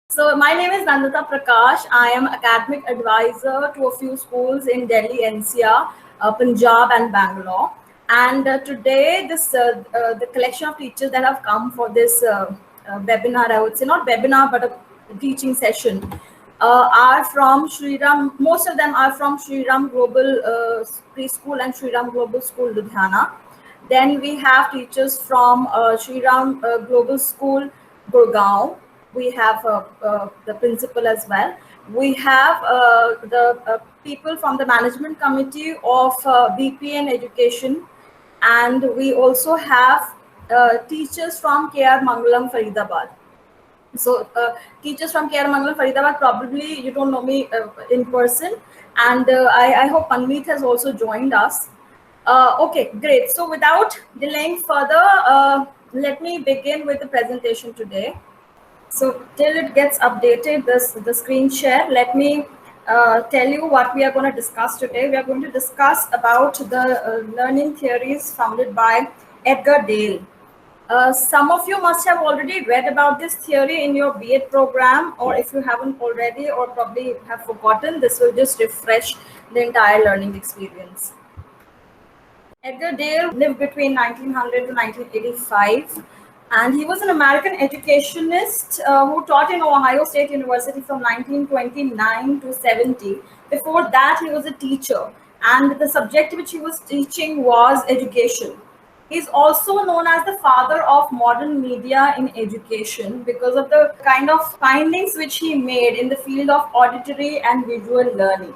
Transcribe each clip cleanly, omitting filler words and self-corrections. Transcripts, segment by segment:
So my name is Nandita Prakash. I am academic advisor to a few schools in Delhi, NCR, Punjab, and Bangalore. And today, the collection of teachers that have come for this webinar, I would say not webinar, but a teaching session, are from Shri Ram. Most of them are from Shri Ram Global Preschool and Shri Ram Global School, Ludhiana. Then we have teachers from Shri Ram Global School, Gurgaon. We have the principal as well. We have the people from the management committee of BPN Education, and we also have teachers from KR Mangalam, Faridabad. So teachers from KR Mangalam, Faridabad, probably you don't know me in person, and I hope Manmeet has also joined us. Okay, great. So without delaying further, let me begin with the presentation today. So till it gets updated, the screen share, let me tell you what we are going to discuss today. We are going to discuss about the learning theories founded by Edgar Dale. Some of you must have already read about this theory in your B.Ed program, or if you haven't already, or probably have forgotten, this will just refresh the entire learning experience. Edgar Dale lived between 1900 to 1985, and he was an American educationist who taught in Ohio State University from 1929 to 70. Before that, he was a teacher, and the subject which he was teaching was education. He's also known as the father of modern media in education because of the kind of findings which he made in the field of auditory and visual learning,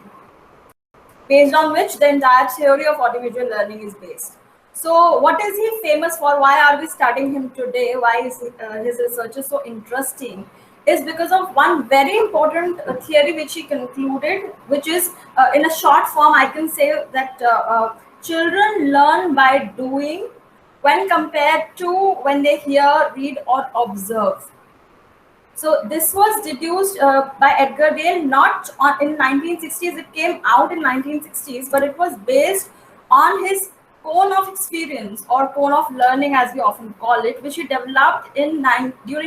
based on which the entire theory of audiovisual learning is based. So, what is he famous for? Why are we studying him today? Why is his research is so interesting? Is because of one very important theory which he concluded, which is in a short form, I can say that children learn by doing when compared to when they hear, read, or observe. So this was deduced by Edgar Dale not in 1960s. It came out in 1960s, but it was based on his cone of experience or cone of learning, as we often call it, which he developed during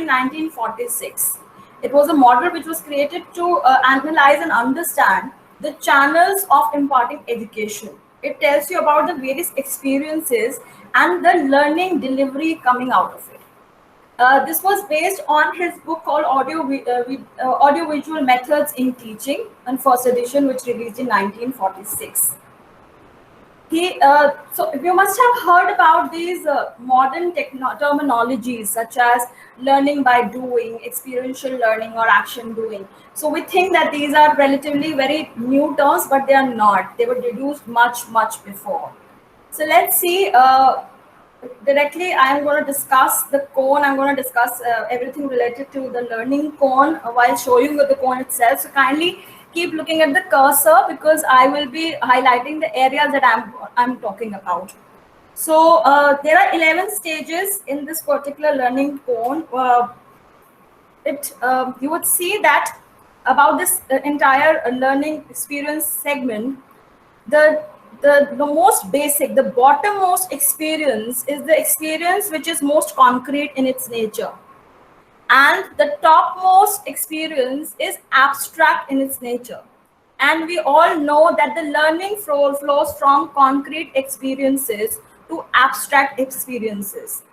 1946. It was a model which was created to analyze and understand the channels of imparting education. It tells you about the various experiences and the learning delivery coming out of it. This was based on his book called Audiovisual Methods in Teaching, and first edition, which released in 1946. So you must have heard about these modern terminologies such as learning by doing, experiential learning, or action doing. So we think that these are relatively very new terms, but they are not. They were deduced much before. So let's see. Directly, I am going to discuss the cone. I'm going to discuss everything related to the learning cone while showing you the cone itself. So kindly keep looking at the cursor because I will be highlighting the areas that I'm talking about. So there are 11 stages in this particular learning cone. You would see that about this entire learning experience segment, the most basic, the bottommost experience is the experience which is most concrete in its nature, and the topmost experience is abstract in its nature. And we all know that the learning flows from concrete experiences to abstract experiences,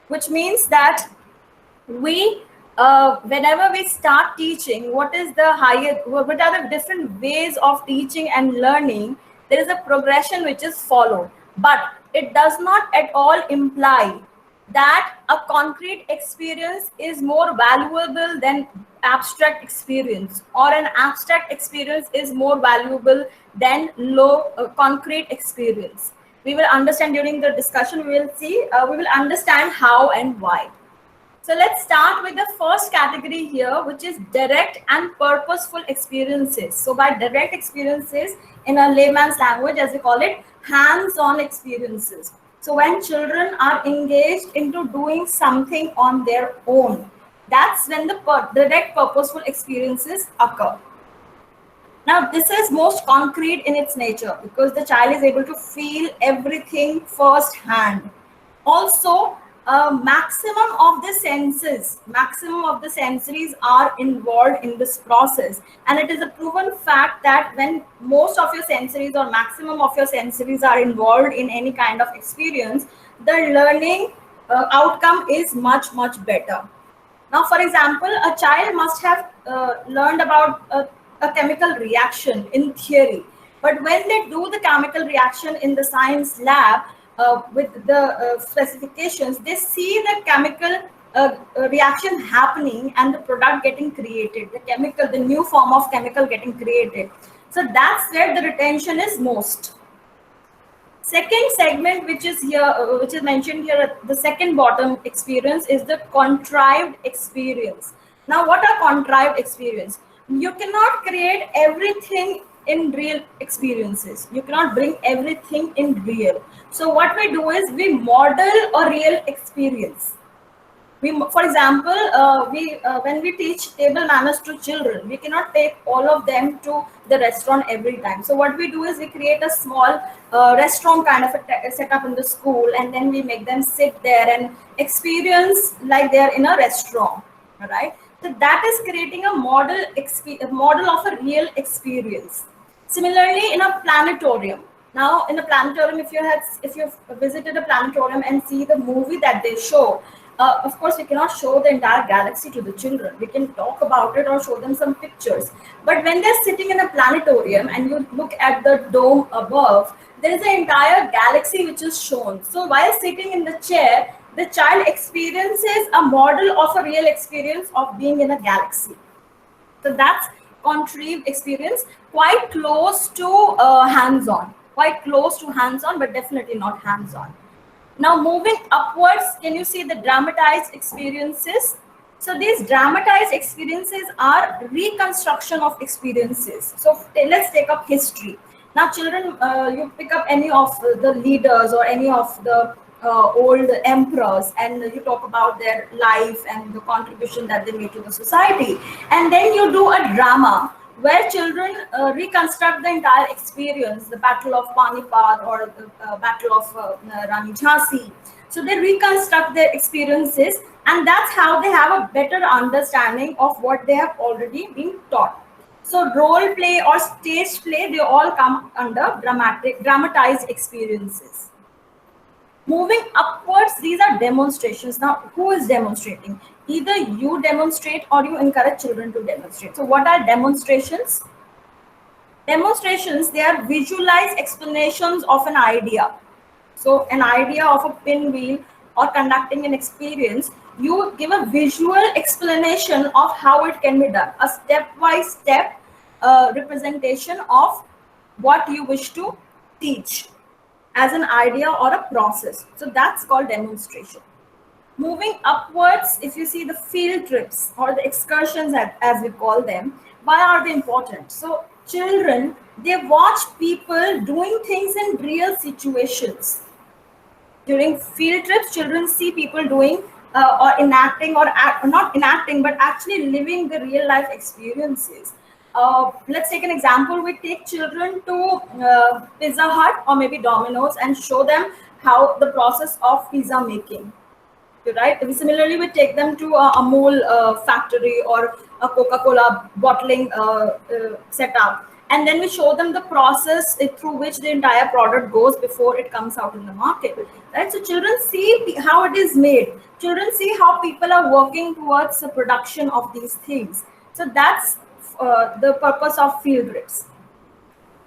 which means that we whenever we start teaching, what are the different ways of teaching and learning? There is a progression which is followed, but it does not at all imply that a concrete experience is more valuable than abstract experience, or an abstract experience is more valuable than low concrete experience. We will understand during the discussion. We will understand how and why. So let's start with the first category here, which is direct and purposeful experiences. So by direct experiences, in a layman's language, as we call it, hands-on experiences. So when children are engaged into doing something on their own, that's when the direct purposeful experiences occur. Now, this is most concrete in its nature because the child is able to feel everything firsthand. Also, maximum of the sensories are involved in this process, and it is a proven fact that when most of your sensories or maximum of your sensories are involved in any kind of experience, the learning outcome is much better. Now, for example, a child must have learned about a chemical reaction in theory, but when they do the chemical reaction in the science lab with the specifications, they see the chemical reaction happening and the product getting created, the new form of chemical getting created. So that's where the retention is most. Second segment, which is here, which is mentioned here at the second bottom experience, is the contrived experience. Now, what are contrived experience? You cannot create everything in real experiences. You cannot bring everything in real. So what we do is we model a real experience. For example, we when we teach table manners to children, we cannot take all of them to the restaurant every time. So what we do is we create a small restaurant kind of a setup in the school, and then we make them sit there and experience like they're in a restaurant. All right. So that is creating a model of a real experience. Similarly, in a planetarium. Now, in a planetarium, if you've visited a planetarium and see the movie that they show, of course, we cannot show the entire galaxy to the children. We can talk about it or show them some pictures. But when they're sitting in a planetarium and you look at the dome above, there is an entire galaxy which is shown. So while sitting in the chair, the child experiences a model of a real experience of being in a galaxy. So that's contrived experience, quite close to hands-on, but definitely not hands-on. Now, moving upwards, can you see the dramatized experiences? So these dramatized experiences are reconstruction of experiences. So let's take up history. Now, children, you pick up any of the leaders or any of the old emperors, and you talk about their life and the contribution that they made to the society. And then you do a drama where children reconstruct the entire experience, the Battle of Panipat or the Battle of Rani Jhansi. So they reconstruct their experiences, and that's how they have a better understanding of what they have already been taught. So role play or stage play, they all come under dramatized experiences. Moving upwards, these are demonstrations. Now, who is demonstrating? Either you demonstrate or you encourage children to demonstrate. So what are demonstrations? Demonstrations, they are visualized explanations of an idea. So an idea of a pinwheel or conducting an experience, you give a visual explanation of how it can be done. A step-by-step representation of what you wish to teach as an idea or a process. So that's called demonstration. Moving upwards, if you see the field trips or the excursions as we call them, why are they important? So children, they watch people doing things in real situations. During field trips, children see people doing or enacting or not enacting, but actually living the real life experiences. Let's take an example. We take children to Pizza Hut or maybe Domino's and show them how the process of pizza making. Right? Similarly, we take them to a Amul factory or a Coca-Cola bottling setup, and then we show them the process through which the entire product goes before it comes out in the market. Right? So children see how it is made. Children see how people are working towards the production of these things. So that's the purpose of field trips.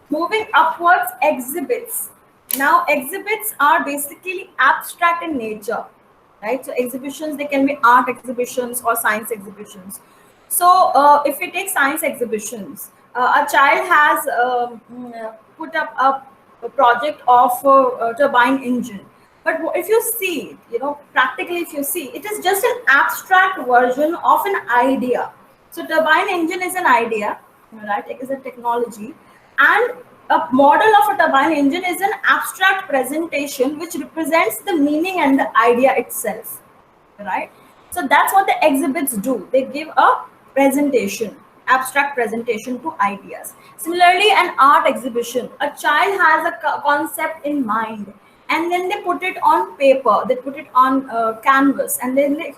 Moving upwards, exhibits. Now, exhibits are basically abstract in nature, right? So exhibitions, they can be art exhibitions or science exhibitions. So if we take science exhibitions, a child has put up a project of a turbine engine. But if you see, practically if you see, it is just an abstract version of an idea. So turbine engine is an idea, right? It is a technology, and a model of a turbine engine is an abstract presentation which represents the meaning and the idea itself, right? So that's what the exhibits do. They give a presentation, abstract presentation to ideas. Similarly, an art exhibition, a child has a concept in mind, and then they put it on paper, they put it on canvas, and then they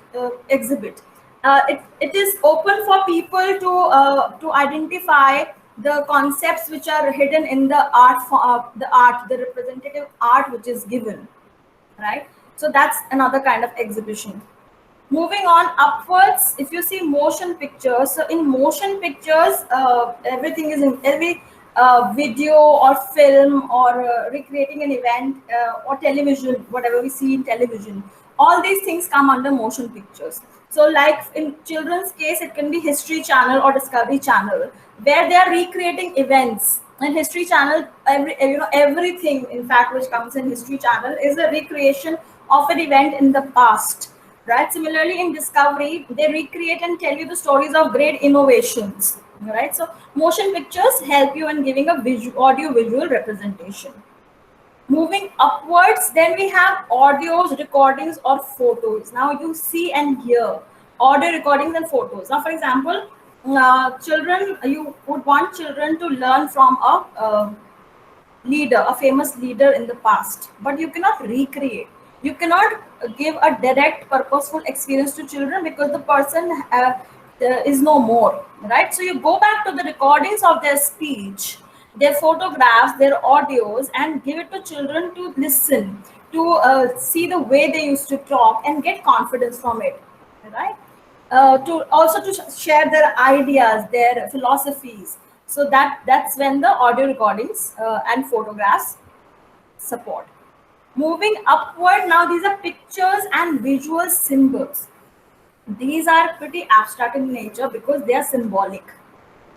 exhibit. It is open for people to identify the concepts which are hidden in the the representative art which is given, right? So that's another kind of exhibition. Moving on upwards, if you see motion pictures, so in motion pictures, everything is in every video or film or recreating an event or television, whatever we see in television, all these things come under motion pictures. So like in children's case, it can be History Channel or Discovery Channel, where they are recreating events. And History Channel, everything in fact which comes in History Channel is a recreation of an event in the past, right? Similarly, in Discovery, they recreate and tell you the stories of great innovations, right? So motion pictures help you in giving a audio visual representation. Moving upwards, then we have audios, recordings, or photos. Now you see and hear audio recordings and photos. Now, for example, children, you would want children to learn from a famous leader in the past, but you cannot recreate. You cannot give a direct, purposeful experience to children because the person is no more, right? So you go back to the recordings of their speech, their photographs, their audios, and give it to children to listen, to see the way they used to talk and get confidence from it, right? To also to share their ideas, their philosophies. So that's when the audio recordings and photographs support. Moving upward, now these are pictures and visual symbols. These are pretty abstract in nature because they are symbolic,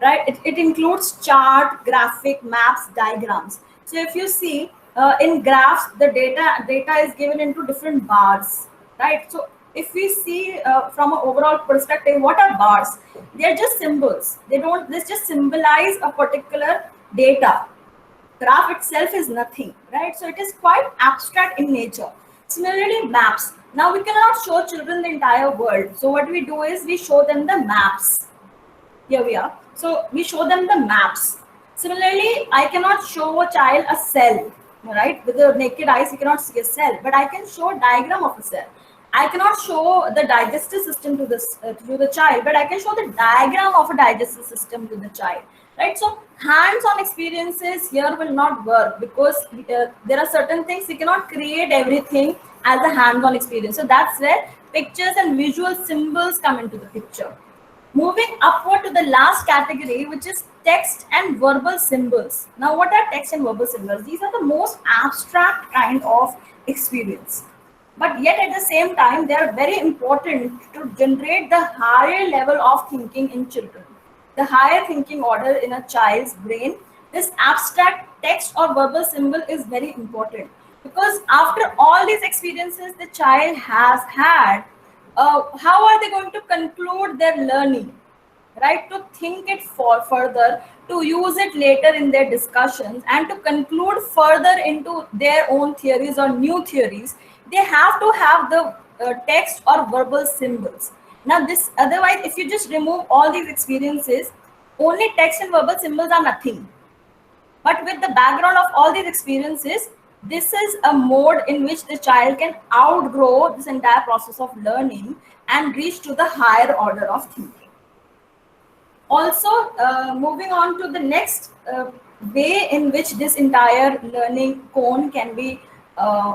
right? It includes chart, graphic, maps, diagrams. So if you see in graphs, the data is given into different bars, right? So if we see from an overall perspective, what are bars? They are just symbols. They just symbolize a particular data. Graph itself is nothing, right? So it is quite abstract in nature. Similarly, maps. Now we cannot show children the entire world. So what we do is we show them the maps. Here we are. So we show them the maps. Similarly, I cannot show a child a cell, right? With the naked eyes, you cannot see a cell, but I can show a diagram of a cell. I cannot show the digestive system to the child, but I can show the diagram of a digestive system to the child, right? So hands-on experiences here will not work because there are certain things we cannot create everything as a hands-on experience. So that's where pictures and visual symbols come into the picture. Moving upward to the last category, which is text and verbal symbols. Now, what are text and verbal symbols? These are the most abstract kind of experience. But yet at the same time, they are very important to generate the higher level of thinking in children. The higher thinking order in a child's brain, this abstract text or verbal symbol is very important. Because after all these experiences the child has had, how are they going to conclude their learning, right? To think it for further, to use it later in their discussions, and to conclude further into their own theories or new theories, they have to have the text or verbal symbols. Now, this otherwise, if you just remove all these experiences, only text and verbal symbols are nothing. But with the background of all these experiences, this is a mode in which the child can outgrow this entire process of learning and reach to the higher order of thinking. Also, moving on to the next way in which this entire learning cone can be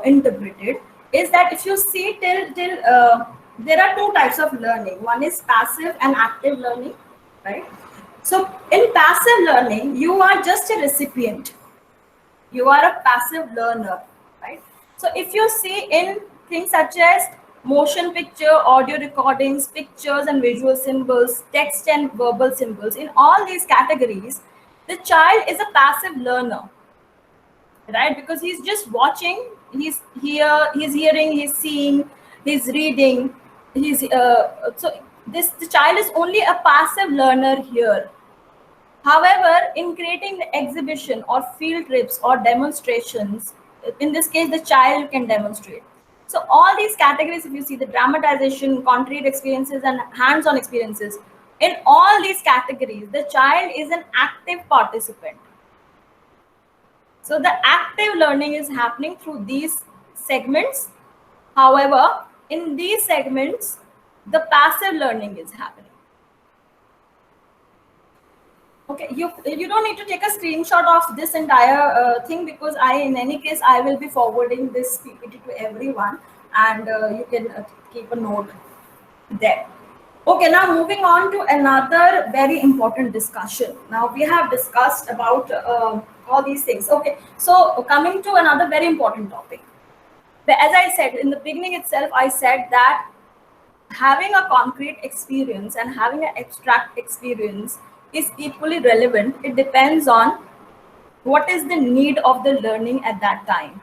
interpreted is that if you see there are two types of learning. One is passive and active learning, right? So in passive learning, you are just a recipient. You are a passive learner, right? So if you see in things such as motion picture, audio recordings, pictures and visual symbols, text and verbal symbols, in all these categories, the child is a passive learner, right? Because he's just watching, he's hearing, he's seeing, he's reading, the child is only a passive learner here. However, in creating the exhibition or field trips or demonstrations, in this case, the child can demonstrate. So all these categories, if you see the dramatization, concrete experiences, and hands-on experiences, in all these categories, the child is an active participant. So the active learning is happening through these segments. However, in these segments, the passive learning is happening. Okay, you don't need to take a screenshot of this entire thing, because in any case I will be forwarding this PPT to everyone, and you can keep a note there. Okay, now moving on to another very important discussion. Now we have discussed about all these things. Okay, so coming to another very important topic. But as I said in the beginning itself, I said that having a concrete experience and having an abstract experience is equally relevant. It depends on what is the need of the learning at that time.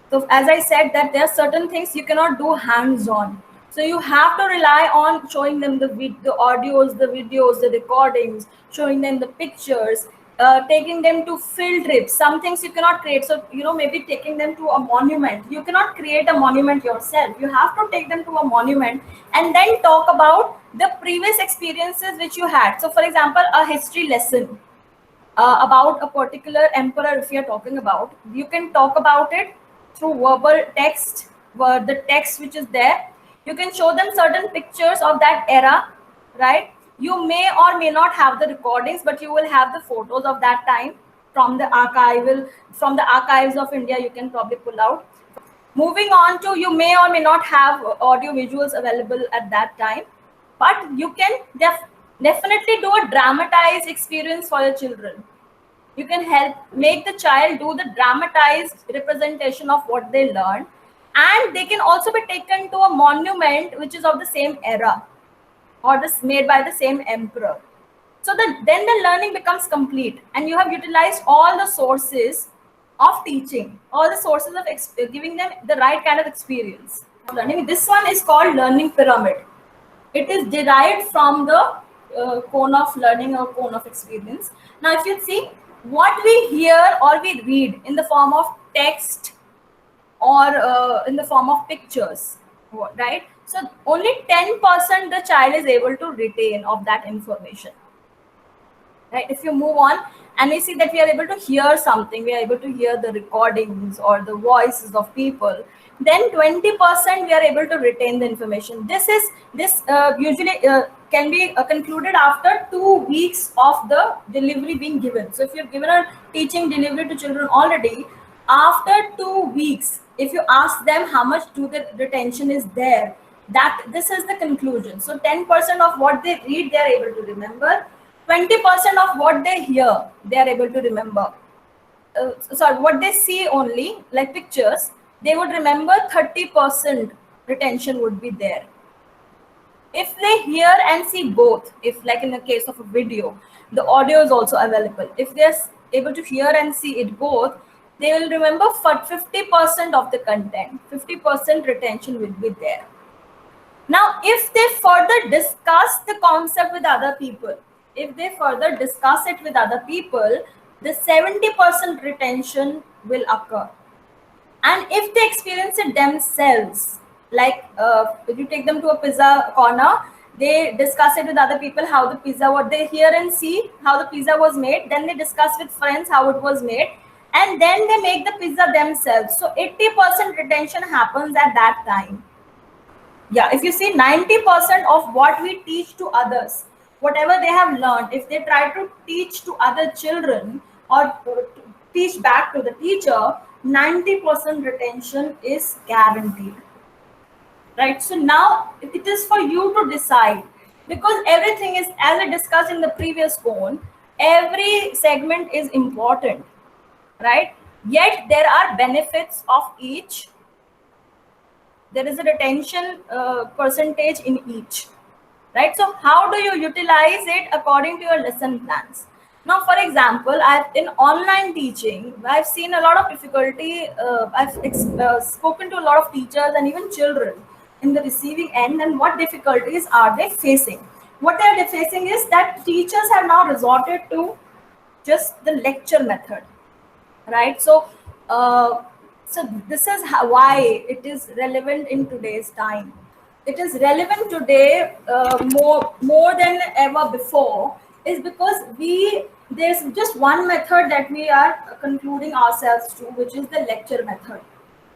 So as I said, that there are certain things you cannot do hands-on. So you have to rely on showing them the audios, the videos, the recordings, showing them the pictures, taking them to field trips. Some things you cannot create. So, maybe taking them to a monument. You cannot create a monument yourself. You have to take them to a monument and then talk about the previous experiences which you had. So, for example, a history lesson about a particular emperor, if you're talking about, you can talk about it through verbal text, the text which is there. You can show them certain pictures of that era, right? You may or may not have the recordings, but you will have the photos of that time from the archives of India. You can probably pull out. Moving on to, you may or may not have audio visuals available at that time, but you can definitely do a dramatized experience for your children. You can help make the child do the dramatized representation of what they learned, and they can also be taken to a monument which is of the same era or this made by the same emperor. So then the learning becomes complete, and you have utilized all the sources of teaching, all the sources of giving them the right kind of experience learning. This one is called learning pyramid. It is derived from the cone of learning or cone of experience. Now, if you see what we hear or we read in the form of text or in the form of pictures, right? So only 10% the child is able to retain of that information. Right? If you move on and we see that we are able to hear something, we are able to hear the recordings or the voices of people, then 20% we are able to retain the information. This usually can be concluded after 2 weeks of the delivery being given. So if you've given a teaching delivery to children already, after 2 weeks, if you ask them how much do the retention is there, that this is the conclusion. So 10% of what they read, they are able to remember. 20% of what they hear, they are able to remember. What they see only, like pictures, they would remember. 30% retention would be there. If they hear and see both, if like in the case of a video, the audio is also available. If they're able to hear and see it both, they will remember 50% of the content. 50% retention will be there. Now, if they further discuss the concept with other people, if they further discuss it with other people, the 70% retention will occur. And if they experience it themselves, like if you take them to a pizza corner, they discuss it with other people, how the pizza, what they hear and see, how the pizza was made, then they discuss with friends how it was made, and then they make the pizza themselves. So 80% retention happens at that time. Yeah, if you see 90% of what we teach to others, whatever they have learned, if they try to teach to other children or teach back to the teacher, 90% retention is guaranteed. Right? So now it is for you to decide, because everything is, as I discussed in the previous cone, every segment is important, right? Yet there are benefits of each. There is a retention percentage in each, right? So how do you utilize it according to your lesson plans? Now, for example, in online teaching, I've seen a lot of difficulty. I've spoken to a lot of teachers and even children in the receiving end, and what difficulties are they facing? What they're facing is that teachers have now resorted to just the lecture method, right? So this is why it is relevant in today's time. It is relevant today more than ever before, is because there's just one method that we are concluding ourselves to, which is the lecture method.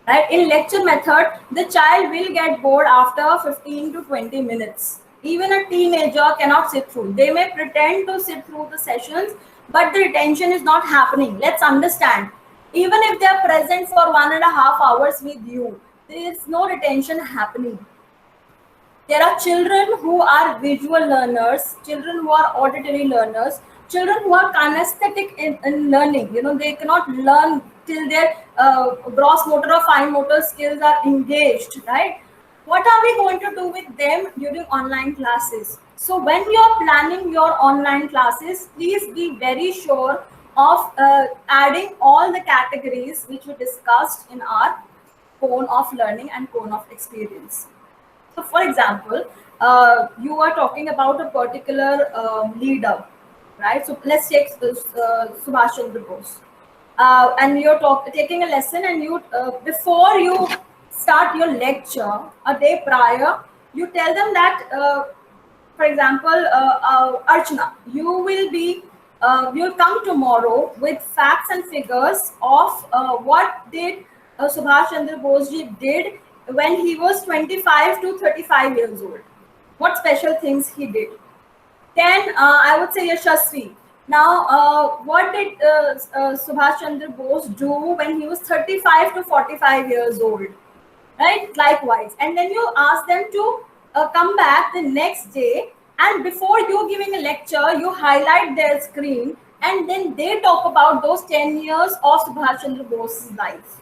right? In lecture method, the child will get bored after 15 to 20 minutes. Even a teenager cannot sit through. They may pretend to sit through the sessions, but the retention is not happening. Let's understand. Even if they are present for 1.5 hours with you, there is no retention happening. There are children who are visual learners, children who are auditory learners, children who are kinesthetic in learning. They cannot learn till their gross motor or fine motor skills are engaged, right? What are we going to do with them during online classes? So when you are planning your online classes, please be very sure of adding all the categories which we discussed in our cone of learning and cone of experience. So, for example, you are talking about a particular leader, right? So, let's take Subhash Chandra Bose, and you're taking a lesson, and you before you start your lecture a day prior, you tell them that, for example, Archana, you'll come tomorrow with facts and figures of what did Subhash Chandra Bose ji did when he was 25 to 35 years old. What special things he did. Then I would say Yashasvi. Now, what did Subhash Chandra Bose do when he was 35 to 45 years old? Right? Likewise. And then you ask them to come back the next day, and before you giving a lecture, you highlight their screen, and then they talk about those 10 years of Subhash Chandra Bose's life.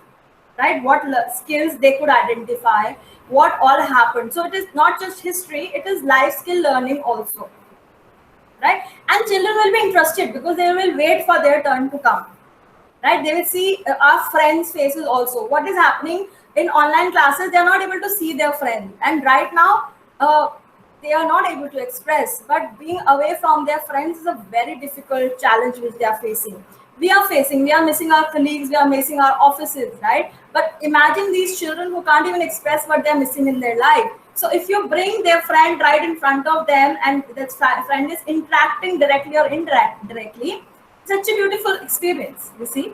Right? What skills they could identify, what all happened. So it is not just history, it is life skill learning also. Right? And children will be interested because they will wait for their turn to come. Right? They will see our friends' faces also. What is happening in online classes? They are not able to see their friends, and right now they are not able to express. But being away from their friends is a very difficult challenge which they are facing. We are facing. We are missing our colleagues. We are missing our offices, right? But imagine these children who can't even express what they are missing in their life. So if you bring their friend right in front of them, and that friend is interacting directly or indirectly, such a beautiful experience, you see.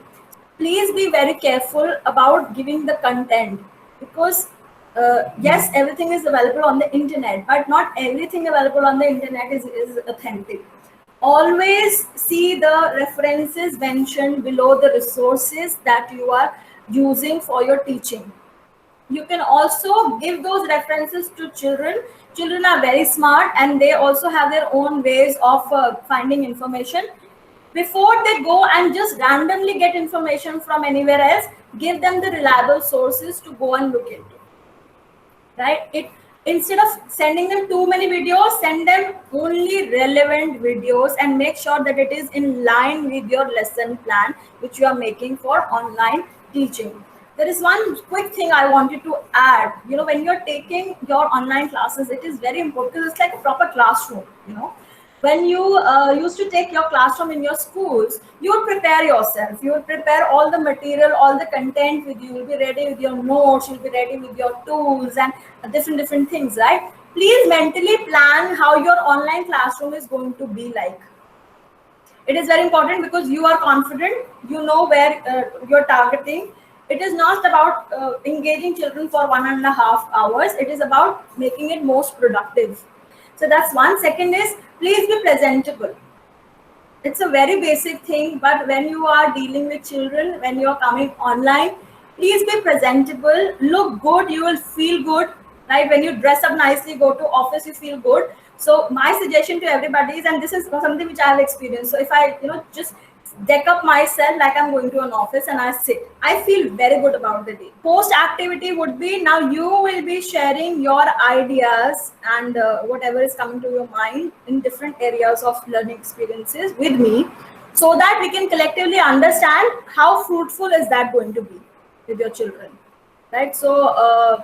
Please be very careful about giving the content, because yes, everything is available on the internet, but not everything available on the internet is authentic. Always see the references mentioned below the resources that you are using for your teaching. You can also give those references to children. Children are very smart, and they also have their own ways of finding information. Before they go and just randomly get information from anywhere else, give them the reliable sources to go and look into. Right? Instead of sending them too many videos, send them only relevant videos, and make sure that it is in line with your lesson plan which you are making for online teaching. There is one quick thing I wanted to add. When you're taking your online classes, it is very important, because it's like a proper classroom. When you used to take your classroom in your schools, you would prepare yourself. You would prepare all the material, all the content with you. You'll be ready with your notes. You'll be ready with your tools and different things, right? Please mentally plan how your online classroom is going to be like. It is very important, because you are confident. You know where you're targeting. It is not about engaging children for 1.5 hours. It is about making it most productive. So that's one. Second is, please be presentable. It's a very basic thing, but when you are dealing with children, when you are coming online, please be presentable. Look good. You will feel good, right? When you dress up nicely, go to office, you feel good. So my suggestion to everybody is, and this is something which I have experienced. So if I, just deck up myself like I'm going to an office and I sit, I feel very good about the day. Post activity would be, now you will be sharing your ideas and whatever is coming to your mind in different areas of learning experiences with me, so that we can collectively understand how fruitful is that going to be with your children, right? So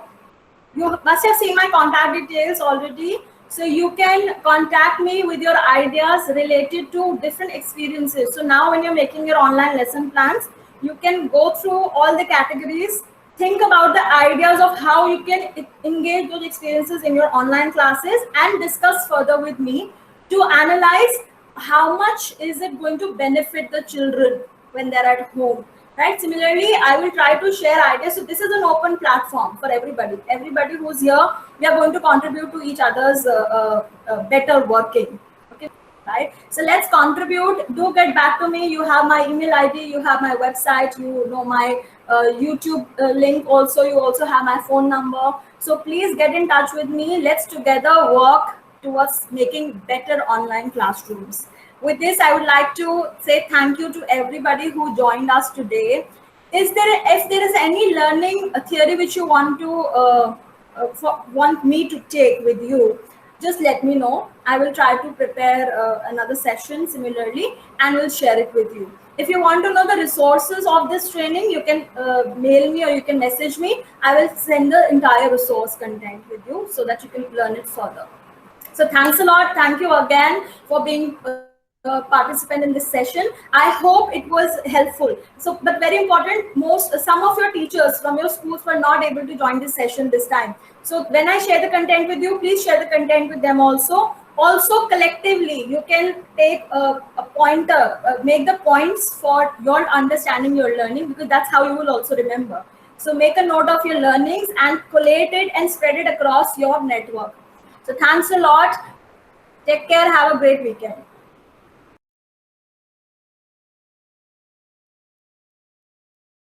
you must have seen my contact details already. So you can contact me with your ideas related to different experiences. So now when you're making your online lesson plans, you can go through all the categories, think about the ideas of how you can engage those experiences in your online classes, and discuss further with me to analyze how much is it going to benefit the children when they're at home. right? Similarly, I will try to share ideas. So this is an open platform for everybody. Everybody who's here, we are going to contribute to each other's better working. Okay, right? So let's contribute. Do get back to me. You have my email ID. You have my website. You know my YouTube link. Also, you also have my phone number. So please get in touch with me. Let's together work towards making better online classrooms. With this, I would like to say thank you to everybody who joined us today. If there is any learning theory which you want to want me to take with you, just let me know. I will try to prepare another session similarly and will share it with you. If you want to know the resources of this training, you can mail me or you can message me. I will send the entire resource content with you so that you can learn it further. So thanks a lot. Thank you again for being a participant in this session. I hope it was helpful. So, but very important, some of your teachers from your schools were not able to join this session this time. So when I share the content with you, please share the content with them also. Also, collectively, you can take a pointer, make the points for your understanding your learning, because that's how you will also remember. So make a note of your learnings and collate it and spread it across your network. So thanks a lot. Take care. Have a great weekend.